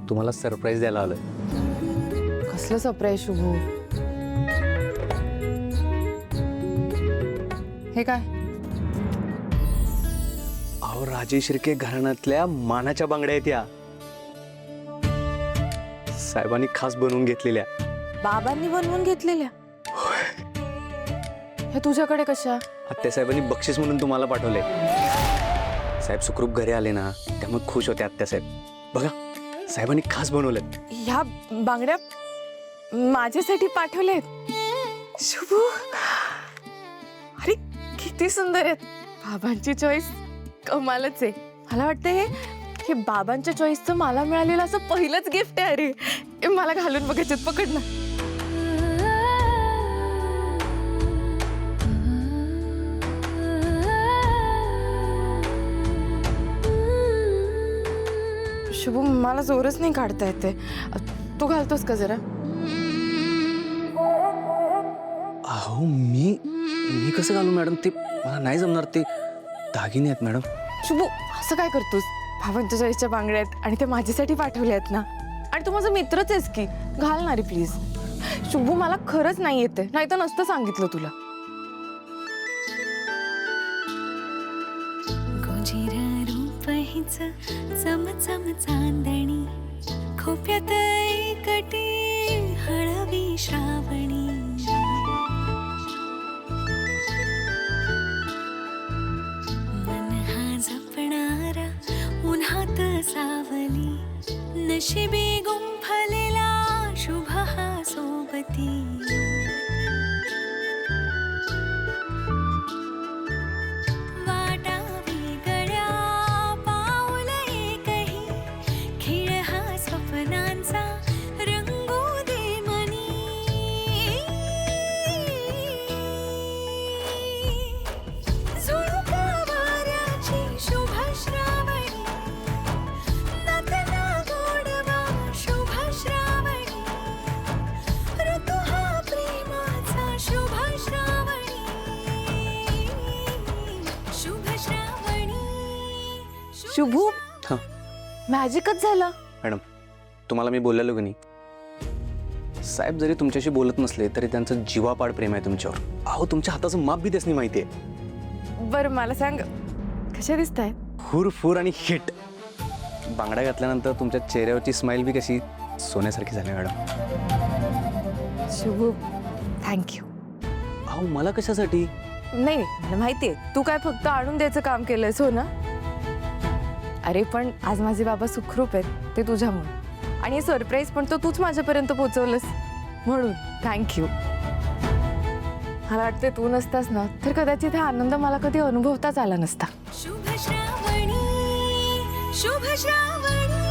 तुम्हाला सरप्राईज द्यायला आलोय. कसलं सरप्राईज शुभू? हे काय? अहो राजे शिर्के घराण्यातल्या मानाच्या बांगड्या आहेत या. साहेबांनी खास बनवून घेतलेल्या. बाबांनी बनवून घेतलेल्या? हे तुझ्याकडे कशा? आत्यासाहेबांनी बक्षीस म्हणून तुम्हाला पाठवले. साहेब सुखरूप घरी आले ना, त्यामुळे खुश होते आत्यासाहेब. बघा साहेबांनी खास बनवलेत. ह्या बांगड्या माझ्यासाठी पाठवल्यात शुभू. अरे किती सुंदर आहेत. बाबांची चॉईस कमालच आहे. मला वाटतं हे बाबांच्या चॉईसचं मला मिळालेलं असं पहिलंच गिफ्ट आहे. अरे हे मला घालून बघायचे. पकड ना. शुभू मला जोरच नाही काढता येते. तू घालतोस का जरा? अहो मी कसं घालू मॅडम? ते मला नाही जमणार. ते दागिने आहेत मॅडम. शुभू असं काय करतोस? भावांच्या चॉईसच्या बांगड्या आहेत आणि ते माझ्यासाठी पाठवले आहेत ना. आणि तू माझा मित्रच आहेस की. घाल ना रे प्लीज. शुभू मला खरंच नाही येते, नाही तर नसतं सांगितलं तुला. चमचम चांदणी खोप्यात एकटी हळवी श्रावणी. मन हा जपणारा उन्हात सावली. नशिबी गुंफलेला शुभ हा सोबती. शुभू हां मॅजिकच झालं. मॅडम, तुम्हाला मी बोललेलो की नाही, साहेब जरी तुमच्याशी बोलत नसले तरी त्यांचं जीवापाड प्रेम आहे तुमच्यावर. अहो तुमच्या हाताचं माप बी त्यासनी माहिती आहे. बरं मला सांग, कशा दिसत आहेत? फुर फुर आणि हिट. बांगड्या घातल्यानंतर तुमच्या चेहऱ्यावरची स्माइल बी कशी सोन्यासारखी झाली मॅडम. शुभू थँक्यू. अहो मला कशासाठी? नाही मला माहिती आहे, तू काय फक्त आणून द्यायचं काम केलंयस हो ना. अरे पण आज माझे बाबा सुखरूप आहेत ते तुझ्यामुळे. आणि हे सरप्राईज पण तो तूच माझ्यापर्यंत पोहोचवलंस म्हणून थँक्यू. मला वाटते तू नसतास ना तर कदाचित हा आनंद मला कधी अनुभवताच आला नसता. शुभ श्रावणी, शुभ श्रावणी.